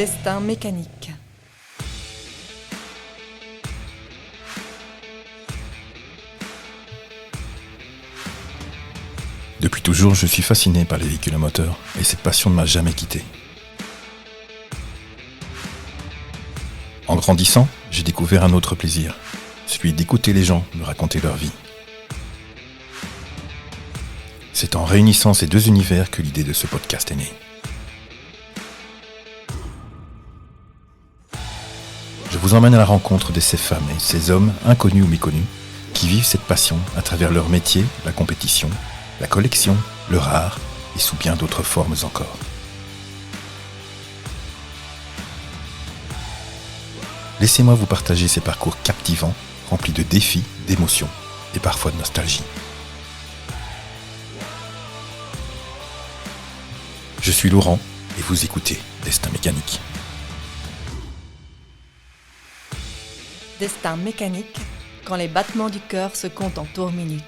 Destin mécanique. Depuis toujours, je suis fasciné par les véhicules à moteur et cette passion ne m'a jamais quitté. En grandissant, j'ai découvert un autre plaisir, celui d'écouter les gens me raconter leur vie. C'est en réunissant ces deux univers que l'idée de ce podcast est née. Je vous emmène à la rencontre de ces femmes et ces hommes, inconnus ou méconnus, qui vivent cette passion à travers leur métier, la compétition, la collection, le rare et sous bien d'autres formes encore. Laissez-moi vous partager ces parcours captivants, remplis de défis, d'émotions et parfois de nostalgie. Je suis Laurent et vous écoutez Destin mécanique. Destin mécanique, quand les battements du cœur se comptent en tours minutes.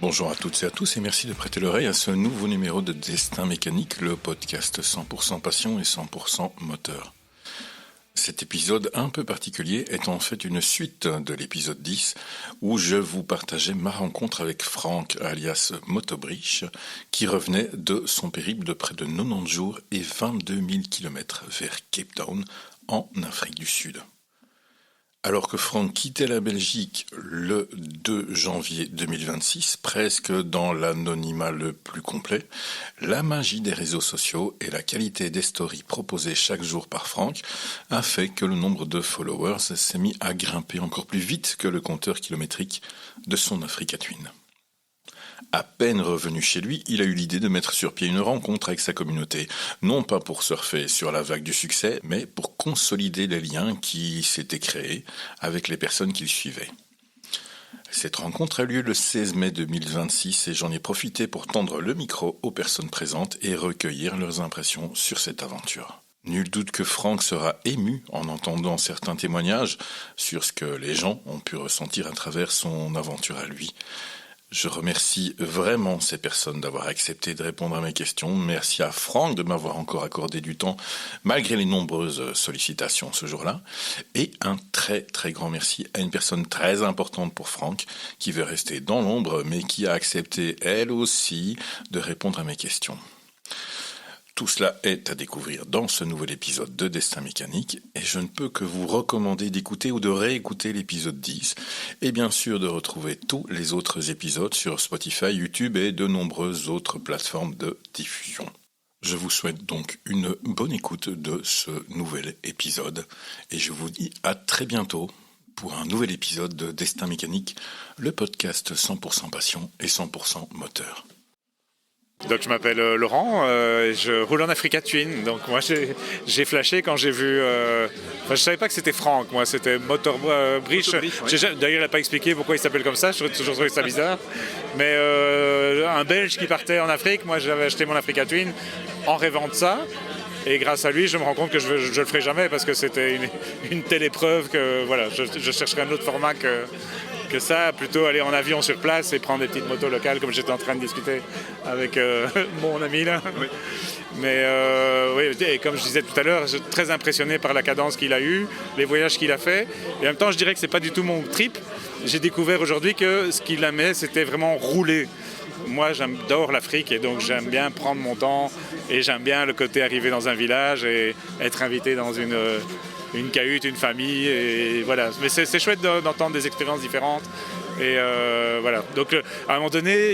Bonjour à toutes et à tous et merci de prêter l'oreille à ce nouveau numéro de Destin mécanique, le podcast 100% passion et 100% moteur. Cet épisode un peu particulier est en fait une suite de l'épisode 10 où je vous partageais ma rencontre avec Franck alias Motobriche qui revenait de son périple de près de 90 jours et 22 000 km vers Cape Town en Afrique du Sud. Alors que Franck quittait la Belgique le 2 janvier 2026, presque dans l'anonymat le plus complet, la magie des réseaux sociaux et la qualité des stories proposées chaque jour par Franck a fait que le nombre de followers s'est mis à grimper encore plus vite que le compteur kilométrique de son Africa Twin. À peine revenu chez lui, il a eu l'idée de mettre sur pied une rencontre avec sa communauté, non pas pour surfer sur la vague du succès, mais pour consolider les liens qui s'étaient créés avec les personnes qu'il suivait. Cette rencontre a lieu le 16 mai 2026 et j'en ai profité pour tendre le micro aux personnes présentes et recueillir leurs impressions sur cette aventure. Nul doute que Franck sera ému en entendant certains témoignages sur ce que les gens ont pu ressentir à travers son aventure à lui. Je remercie vraiment ces personnes d'avoir accepté de répondre à mes questions. Merci à Franck de m'avoir encore accordé du temps malgré les nombreuses sollicitations ce jour-là. Et un très très grand merci à une personne très importante pour Franck qui veut rester dans l'ombre mais qui a accepté elle aussi de répondre à mes questions. Tout cela est à découvrir dans ce nouvel épisode de Destin mécanique et je ne peux que vous recommander d'écouter ou de réécouter l'épisode 10 et bien sûr de retrouver tous les autres épisodes sur Spotify, YouTube et de nombreuses autres plateformes de diffusion. Je vous souhaite donc une bonne écoute de ce nouvel épisode et je vous dis à très bientôt pour un nouvel épisode de Destin mécanique, le podcast 100% passion et 100% moteur. Donc je m'appelle Laurent, je roule en Africa Twin. Donc moi j'ai flashé quand j'ai vu. Je savais pas que c'était Franck, moi c'était Motobriche. D'ailleurs il n'a pas expliqué pourquoi il s'appelle comme ça. Je toujours trouvé ça bizarre. Mais un Belge qui partait en Afrique, moi j'avais acheté mon Africa Twin en rêvant de ça. Et grâce à lui, je me rends compte que je le ferai jamais parce que c'était une telle épreuve que voilà, je chercherai un autre format que ça, plutôt aller en avion sur place et prendre des petites motos locales comme j'étais en train de discuter avec mon ami là. Oui. Mais oui, et comme je disais tout à l'heure, je suis très impressionné par la cadence qu'il a eue, les voyages qu'il a fait. Et en même temps, je dirais que c'est pas du tout mon trip. J'ai découvert aujourd'hui que ce qu'il aimait, c'était vraiment rouler. Moi, j'adore l'Afrique et donc j'aime bien prendre mon temps et j'aime bien le côté arriver dans un village et être invité dans une cahute, une famille et voilà. Mais c'est chouette d'entendre des expériences différentes et voilà. Donc à un moment donné,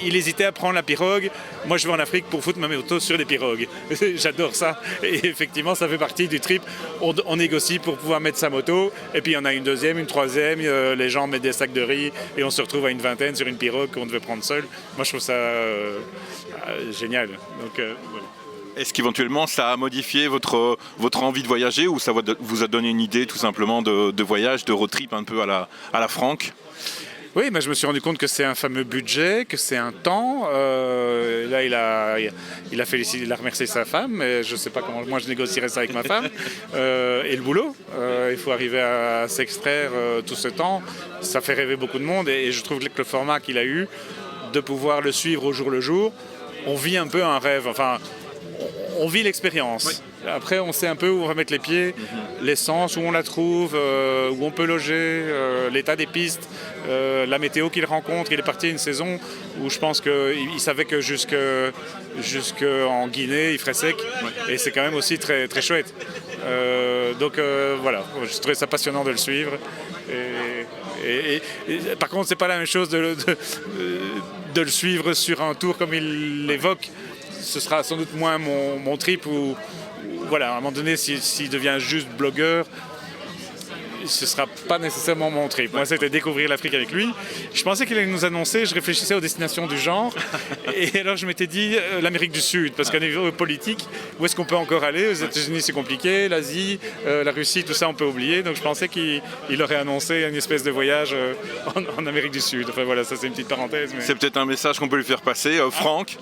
il hésitait à prendre la pirogue. Moi, je vais en Afrique pour foutre ma moto sur les pirogues. J'adore ça et effectivement, ça fait partie du trip. On négocie pour pouvoir mettre sa moto et puis il y en a une deuxième, une troisième. Les gens mettent des sacs de riz et on se retrouve à une vingtaine sur une pirogue qu'on devait prendre seul. Moi, je trouve ça génial. Donc voilà. Est-ce qu'éventuellement ça a modifié votre envie de voyager ou ça vous a donné une idée tout simplement de voyage, de road trip un peu à la Franck ? Oui, mais je me suis rendu compte que c'est un fameux budget, que c'est un temps. Là, il a remercié sa femme, mais je ne sais pas comment moi je négocierais ça avec ma femme. Et le boulot, il faut arriver à s'extraire tout ce temps. Ça fait rêver beaucoup de monde et je trouve que le format qu'il a eu, de pouvoir le suivre au jour le jour, on vit un peu un rêve. Enfin, on vit l'expérience. Oui. Après, on sait un peu où on va mettre les pieds, l'essence, où on la trouve, où on peut loger, l'état des pistes, la météo qu'il rencontre. Il est parti à une saison où je pense qu'il savait que jusqu'en Guinée, il ferait sec. Ouais. Et c'est quand même aussi très, très chouette. Donc voilà, je trouvais ça passionnant de le suivre. Et par contre, c'est pas la même chose de le suivre sur un tour comme il l'évoque. Ce sera sans doute moins mon trip où voilà, à un moment donné, s'il devient juste blogueur, ce ne sera pas nécessairement mon trip. Moi, c'était découvrir l'Afrique avec lui. Je pensais qu'il allait nous annoncer, je réfléchissais aux destinations du genre. Et alors, je m'étais dit l'Amérique du Sud, parce qu'à niveau politique, où est-ce qu'on peut encore aller? Aux États-Unis, c'est compliqué. L'Asie, la Russie, tout ça, on peut oublier. Donc, je pensais qu'il aurait annoncé une espèce de voyage en Amérique du Sud. Enfin, voilà, ça, c'est une petite parenthèse. Mais... C'est peut-être un message qu'on peut lui faire passer. Franck,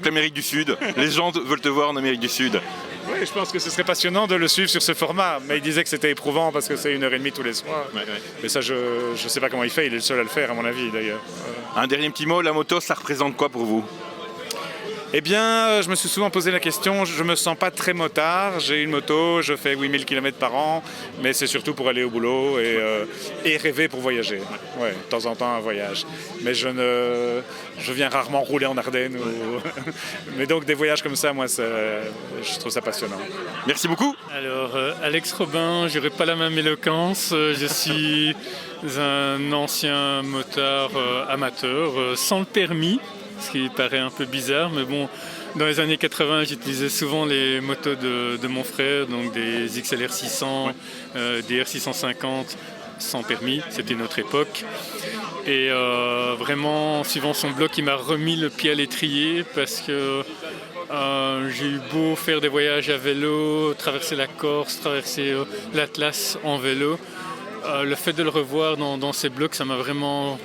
l'Amérique du Sud. Les gens veulent te voir en Amérique du Sud. Oui, je pense que ce serait passionnant de le suivre sur ce format. Mais il disait que c'était éprouvant parce que c'est 1h30 tous les soirs. Ouais. Mais ça, je ne sais pas comment il fait. Il est le seul à le faire, à mon avis, d'ailleurs. Un dernier petit mot, la moto, ça représente quoi pour vous? Eh bien, je me suis souvent posé la question, je ne me sens pas très motard. J'ai une moto, je fais 8000 km par an, mais c'est surtout pour aller au boulot et rêver pour voyager. Ouais, de temps en temps, un voyage. Mais je viens rarement rouler en Ardennes. Mais donc, des voyages comme ça, moi, je trouve ça passionnant. Merci beaucoup. Alors, Alex Robin, je n'aurai pas la même éloquence. Je suis un ancien motard amateur, sans le permis. Ce qui paraît un peu bizarre, mais bon, dans les années 80, j'utilisais souvent les motos de mon frère, donc des XLR 600, des R650 sans permis, c'était une autre époque. Et vraiment, en suivant son blog, il m'a remis le pied à l'étrier parce que j'ai eu beau faire des voyages à vélo, traverser la Corse, traverser l'Atlas en vélo. Le fait de le revoir dans ses blogs, ça m'a vraiment...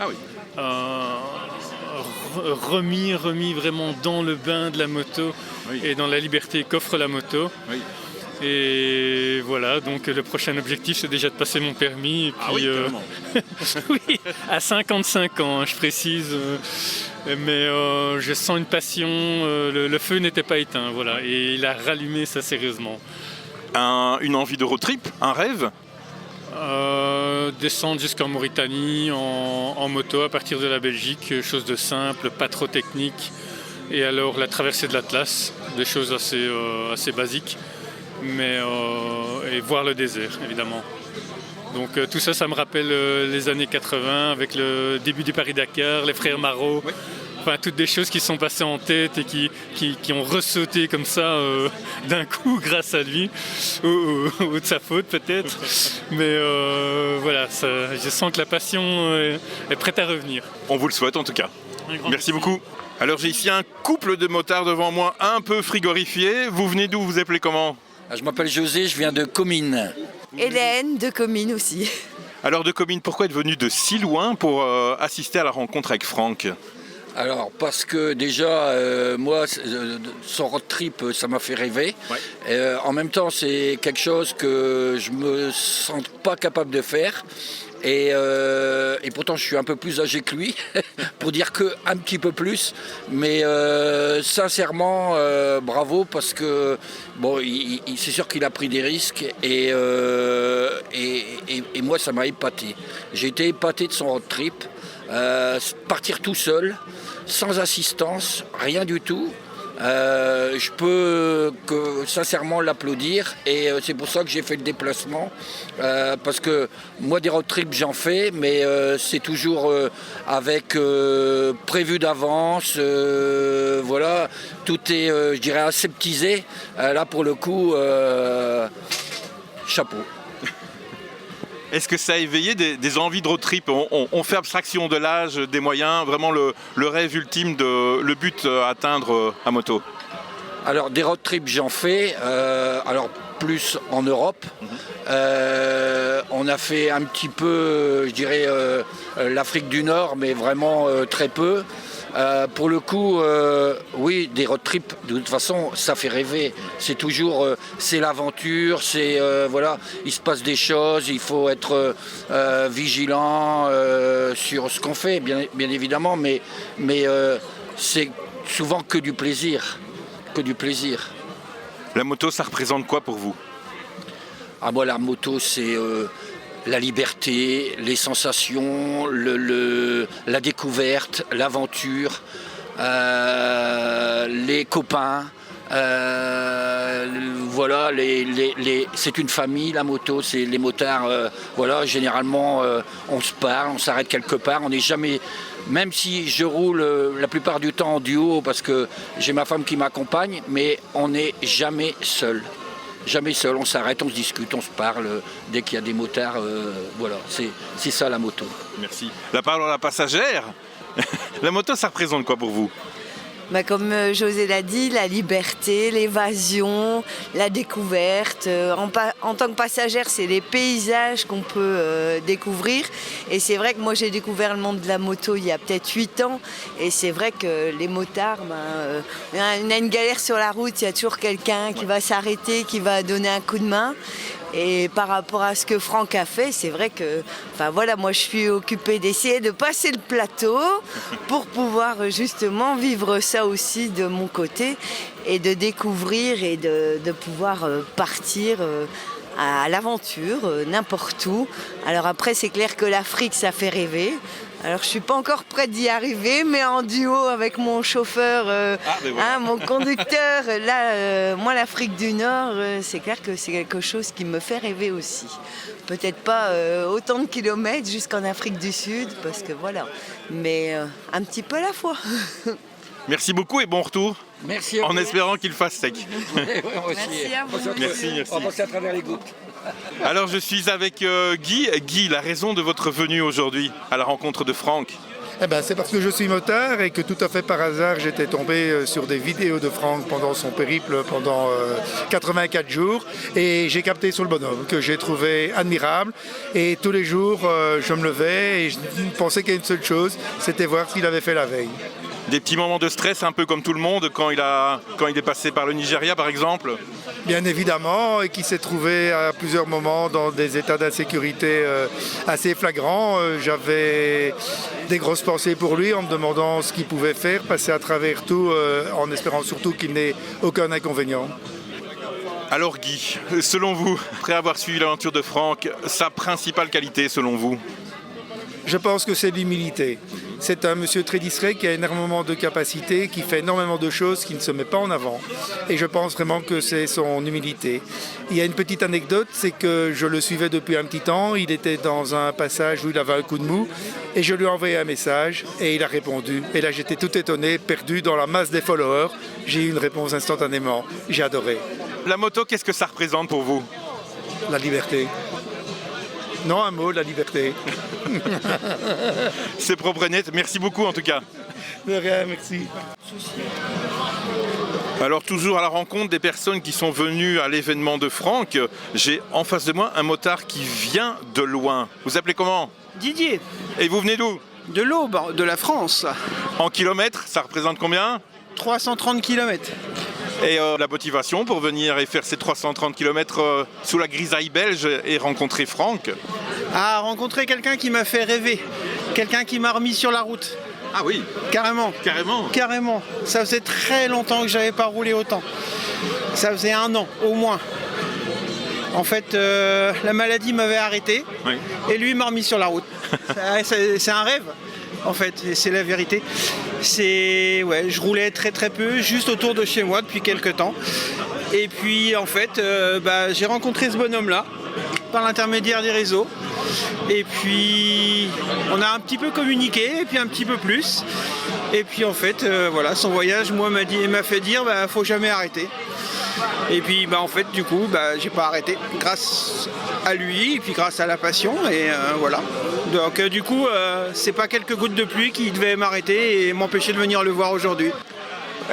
remis vraiment dans le bain de la moto et dans la liberté qu'offre la moto. Oui. Et voilà, donc le prochain objectif, c'est déjà de passer mon permis. Et puis, oui, à 55 ans, je précise. Mais je sens une passion, le feu n'était pas éteint, voilà, et il a rallumé ça sérieusement. Une envie de road trip, un rêve? Descendre jusqu'en Mauritanie en moto à partir de la Belgique, chose de simple, pas trop technique. Et alors la traversée de l'Atlas, des choses assez basiques, mais et voir le désert évidemment. Donc tout ça, ça me rappelle les années 80 avec le début du Paris-Dakar, les frères Marot. Oui. Enfin, toutes des choses qui sont passées en tête et qui ont ressauté comme ça d'un coup grâce à lui, ou de sa faute peut-être. Mais voilà, je sens que la passion est prête à revenir. On vous le souhaite en tout cas. Merci beaucoup. Alors j'ai ici un couple de motards devant moi un peu frigorifié. Vous venez d'où? Vous appelez comment? Je m'appelle José, je viens de Comines. Hélène de Comines aussi. Alors de Comines, pourquoi êtes venu de si loin pour assister à la rencontre avec Franck? Alors parce que déjà moi son road trip ça m'a fait rêver. Ouais. En même temps c'est quelque chose que je me sens pas capable de faire. Et pourtant je suis un peu plus âgé que lui, pour dire que un petit peu plus, mais sincèrement bravo parce que bon, c'est sûr qu'il a pris des risques et moi ça m'a épaté. J'ai été épaté de son road trip, partir tout seul, sans assistance, rien du tout. Je peux sincèrement l'applaudir et c'est pour ça que j'ai fait le déplacement parce que moi des road trips j'en fais mais c'est toujours avec prévu d'avance, voilà, tout est je dirais aseptisé, là pour le coup chapeau. Est-ce que ça a éveillé des envies de road trip? On fait abstraction de l'âge, des moyens, vraiment le rêve ultime, le but à atteindre à moto? Alors des road trips j'en fais, alors plus en Europe. On a fait un petit peu, je dirais, l'Afrique du Nord, mais vraiment très peu. Pour le coup, oui, des road trips, de toute façon, ça fait rêver. C'est toujours, c'est l'aventure, c'est, voilà, il se passe des choses, il faut être vigilant sur ce qu'on fait, bien évidemment, mais c'est souvent que du plaisir. La moto, ça représente quoi pour vous? Ah bon, la moto, c'est la liberté, les sensations, la découverte, l'aventure, les copains. Voilà, c'est une famille, la moto, c'est les motards. Voilà, généralement, on se parle, on s'arrête quelque part, on n'est jamais. Même si je roule la plupart du temps en duo parce que j'ai ma femme qui m'accompagne, mais on n'est jamais seul. Jamais seul, on s'arrête, on se discute, on se parle dès qu'il y a des motards. Voilà, c'est ça la moto. Merci. La parole à la passagère. La moto, ça représente quoi pour vous? Comme José l'a dit, la liberté, l'évasion, la découverte. En tant que passagère, c'est les paysages qu'on peut découvrir. Et c'est vrai que moi, j'ai découvert le monde de la moto il y a peut-être 8 ans. Et c'est vrai que les motards, on a une galère sur la route, il y a toujours quelqu'un qui va s'arrêter, qui va donner un coup de main. Et par rapport à ce que Franck a fait, c'est vrai que, moi je suis occupée d'essayer de passer le plateau pour pouvoir justement vivre ça aussi de mon côté et de découvrir et de pouvoir partir à l'aventure, n'importe où. Alors après, c'est clair que l'Afrique, ça fait rêver. Alors je ne suis pas encore prête d'y arriver, mais en duo avec mon chauffeur, mon conducteur, là, moi l'Afrique du Nord, c'est clair que c'est quelque chose qui me fait rêver aussi. Peut-être pas autant de kilomètres jusqu'en Afrique du Sud, parce que voilà, mais un petit peu à la fois. Merci beaucoup et bon retour. Merci à vous. En espérant qu'il fasse sec. Merci à vous. Merci. On va passer à travers les gouttes. Alors je suis avec Guy. Guy, la raison de votre venue aujourd'hui à la rencontre de Franck? C'est parce que je suis motard et que tout à fait par hasard, j'étais tombé sur des vidéos de Franck pendant son périple, pendant 84 jours. Et j'ai capté sur le bonhomme, que j'ai trouvé admirable. Et tous les jours, je me levais et je pensais qu'il y a une seule chose, c'était voir ce qu'il avait fait la veille. Des petits moments de stress, un peu comme tout le monde, quand il est passé par le Nigeria, par exemple? Bien évidemment, et qui s'est trouvé à plusieurs moments dans des états d'insécurité assez flagrants. J'avais des grosses pensées pour lui en me demandant ce qu'il pouvait faire, passer à travers tout, en espérant surtout qu'il n'ait aucun inconvénient. Alors Guy, selon vous, après avoir suivi l'aventure de Franck, sa principale qualité selon vous? Je pense que c'est l'humilité. C'est un monsieur très distrait qui a énormément de capacités, qui fait énormément de choses, qui ne se met pas en avant. Et je pense vraiment que c'est son humilité. Il y a une petite anecdote, c'est que je le suivais depuis un petit temps. Il était dans un passage où il avait un coup de mou et je lui ai envoyé un message et il a répondu. Et là, j'étais tout étonné, perdu dans la masse des followers. J'ai eu une réponse instantanément. J'ai adoré. La moto, qu'est-ce que ça représente pour vous? La liberté. Non, un mot, la liberté. C'est propre et net. Merci beaucoup en tout cas. De rien, merci. Alors toujours à la rencontre des personnes qui sont venues à l'événement de Franck, j'ai en face de moi un motard qui vient de loin. Vous appelez comment? Didier. Et vous venez d'où? De l'Aube, de la France. En kilomètres, ça représente combien? 330 km. Et la motivation pour venir et faire ces 330 km sous la grisaille belge et rencontrer Franck? Rencontrer quelqu'un qui m'a fait rêver, quelqu'un qui m'a remis sur la route. Ah oui. Carrément. Carrément. Ça faisait très longtemps que j'avais pas roulé autant. Ça faisait 1 an au moins. En fait, la maladie m'avait arrêté, oui. Et lui m'a remis sur la route. C'est un rêve. En fait, c'est la vérité. Je roulais très très peu, juste autour de chez moi depuis quelques temps. Et puis en fait, j'ai rencontré ce bonhomme-là par l'intermédiaire des réseaux. Et puis on a un petit peu communiqué, et puis un petit peu plus. Et puis en fait, son voyage, moi, m'a fait dire, faut jamais arrêter. Et puis en fait, du coup, j'ai pas arrêté grâce à lui, et puis grâce à la passion, et voilà. Donc du coup, c'est pas quelques gouttes de pluie qui devaient m'arrêter et m'empêcher de venir le voir aujourd'hui.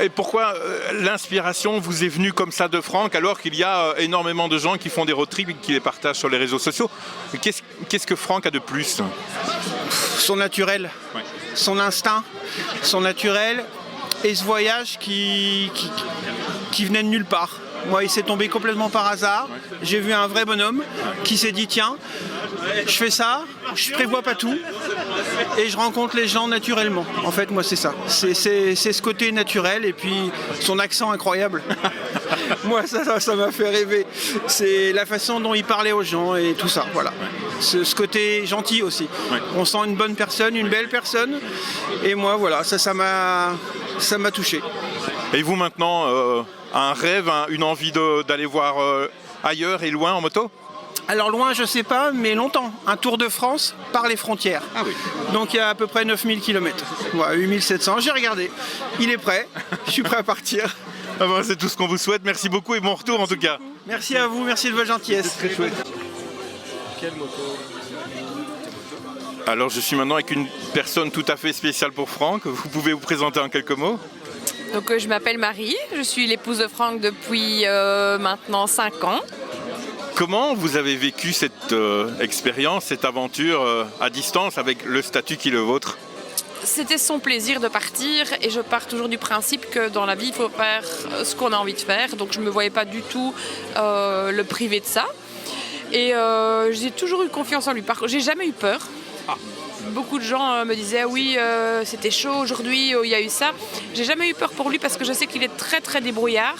Et pourquoi l'inspiration vous est venue comme ça de Franck, alors qu'il y a énormément de gens qui font des road trips et qui les partagent sur les réseaux sociaux? Qu'est-ce que Franck a de plus? Son naturel, son instinct, son naturel et ce voyage qui venait de nulle part. Moi, il s'est tombé complètement par hasard. J'ai vu un vrai bonhomme qui s'est dit tiens, je fais ça, je prévois pas tout et je rencontre les gens naturellement. En fait, moi, c'est ça. C'est ce côté naturel et puis son accent incroyable. Moi, ça m'a fait rêver. C'est la façon dont il parlait aux gens et tout ça. Voilà. Ce côté gentil aussi. On sent une bonne personne, une belle personne. Et moi, voilà, ça m'a touché. Et vous maintenant, un rêve, une envie d'aller voir ailleurs et loin en moto? Alors loin, je sais pas, mais longtemps. Un Tour de France par les frontières. Ah oui. Donc il y a à peu près 9000 km. Ouais, 8700, j'ai regardé. Il est prêt, je suis prêt à partir. Ah ben, c'est tout ce qu'on vous souhaite. Merci beaucoup et bon retour en tout cas. Merci à vous, merci de votre gentillesse. C'est très chouette. Quelle moto? Alors je suis maintenant avec une personne tout à fait spéciale pour Franck. Vous pouvez vous présenter en quelques mots? Donc je m'appelle Marie, je suis l'épouse de Franck depuis maintenant 5 ans. Comment vous avez vécu cette expérience, cette aventure à distance avec le statut qui est le vôtre? C'était son plaisir de partir et je pars toujours du principe que dans la vie il faut faire ce qu'on a envie de faire. Donc je ne me voyais pas du tout le priver de ça. Et j'ai toujours eu confiance en lui. J'ai jamais eu peur. Beaucoup de gens me disaient oui c'était chaud aujourd'hui, il y a eu ça. J'ai jamais eu peur pour lui parce que je sais qu'il est très très débrouillard.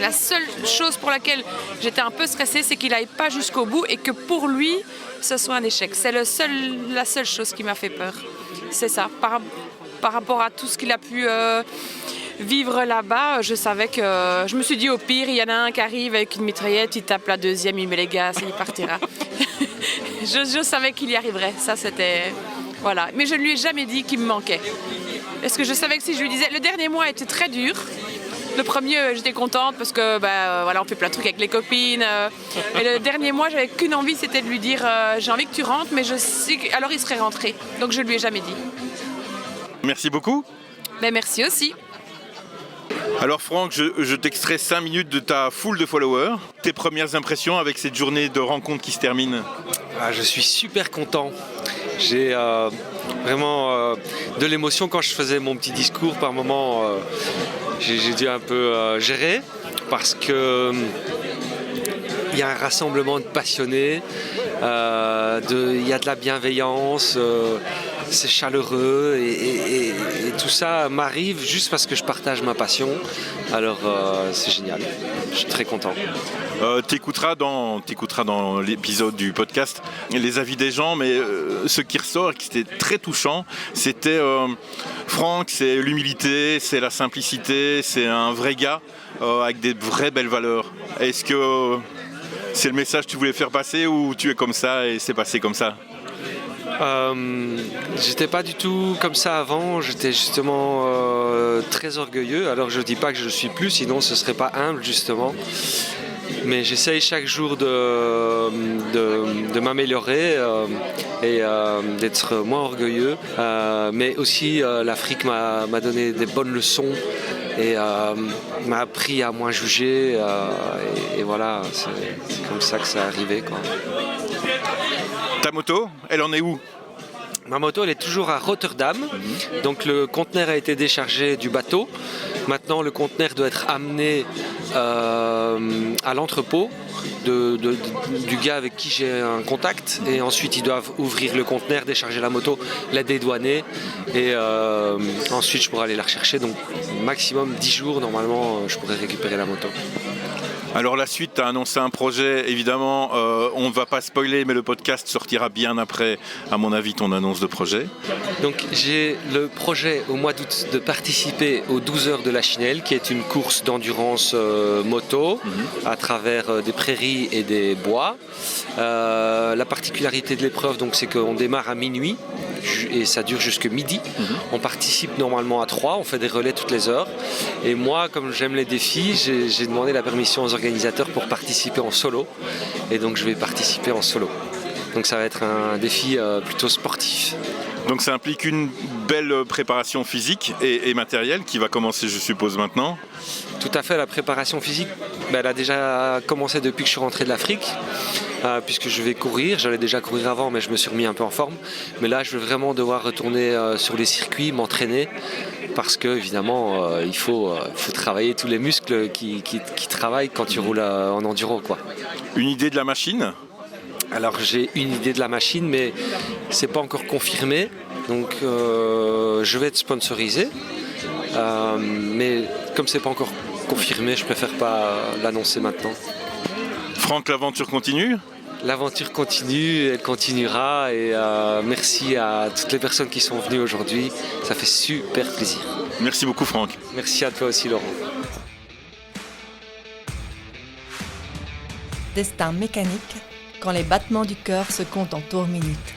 La seule chose pour laquelle j'étais un peu stressée, c'est qu'il n'aille pas jusqu'au bout et que pour lui, ce soit un échec. C'est la seule chose qui m'a fait peur. C'est ça. Par rapport à tout ce qu'il a pu vivre là-bas, je savais que... Je me suis dit, au pire, il y en a un qui arrive avec une mitraillette, il tape la deuxième, il met les gaz et il partira. je savais qu'il y arriverait. Ça, c'était... Voilà. Mais je ne lui ai jamais dit qu'il me manquait. Parce que je savais que si je lui disais... Le dernier mois était très dur. Le premier, j'étais contente parce que voilà, on fait plein de trucs avec les copines. Et le dernier mois, j'avais qu'une envie, c'était de lui dire j'ai envie que tu rentres, mais je sais alors il serait rentré. Donc je lui ai jamais dit. Merci beaucoup. Ben, merci aussi. Alors Franck, je t'extrais 5 minutes de ta foule de followers. Tes premières impressions avec cette journée de rencontre qui se termine? Je suis super content. J'ai vraiment de l'émotion quand je faisais mon petit discours. Par moment, j'ai dû un peu gérer parce que il y a un rassemblement de passionnés, il y a de la bienveillance, c'est chaleureux et tout ça m'arrive juste parce que je partage ma passion. Alors c'est génial, je suis très content. T'écouteras dans l'épisode du podcast les avis des gens, mais ce qui ressort et qui était très touchant, c'était Franck, c'est l'humilité, c'est la simplicité, c'est un vrai gars avec des vraies belles valeurs. Est-ce que c'est le message que tu voulais faire passer ou tu es comme ça et c'est passé comme ça? J'étais pas du tout comme ça avant, j'étais justement très orgueilleux. Alors je dis pas que je le suis plus, sinon ce serait pas humble justement. Mais j'essaye chaque jour de m'améliorer et d'être moins orgueilleux. Mais aussi l'Afrique m'a donné des bonnes leçons et m'a appris à moins juger. Et voilà, c'est comme ça que ça est arrivé, quoi. Ta moto, elle en est où? Ma moto, elle est toujours à Rotterdam. Donc le conteneur a été déchargé du bateau. Maintenant, le conteneur doit être amené à l'entrepôt du gars avec qui j'ai un contact. Et ensuite, ils doivent ouvrir le conteneur, décharger la moto, la dédouaner. Et ensuite, je pourrai aller la rechercher. Donc, maximum 10 jours, normalement, je pourrais récupérer la moto. Alors la suite, tu as annoncé un projet, évidemment, on ne va pas spoiler, mais le podcast sortira bien après, à mon avis, ton annonce de projet. Donc j'ai le projet au mois d'août de participer aux 12 heures de la Chinelle, qui est une course d'endurance moto à travers des prairies et des bois. La particularité de l'épreuve, donc, c'est qu'on démarre à minuit et ça dure jusqu'à midi. On participe normalement à 3, on fait des relais toutes les heures. Et moi, comme j'aime les défis, j'ai demandé la permission aux organisateurs pour participer en solo. Et donc je vais participer en solo. Donc ça va être un défi plutôt sportif. Donc ça implique une belle préparation physique et matérielle qui va commencer, je suppose, maintenant. Tout à fait, la préparation physique, elle a déjà commencé depuis que je suis rentré de l'Afrique, puisque je vais courir. J'allais déjà courir avant, mais je me suis remis un peu en forme. Mais là, je vais vraiment devoir retourner sur les circuits, m'entraîner, parce que évidemment, il faut travailler tous les muscles qui travaillent quand tu roules en enduro, quoi. Une idée de la machine ? Alors j'ai une idée de la machine, mais c'est pas encore confirmé. Donc je vais être sponsorisé, mais comme c'est pas encore confirmé, je préfère pas l'annoncer maintenant. Franck, l'aventure continue ? L'aventure continue, elle continuera, et merci à toutes les personnes qui sont venues aujourd'hui. Ça fait super plaisir. Merci beaucoup, Franck. Merci à toi aussi, Laurent. Destin mécanique, quand les battements du cœur se comptent en tours minutes.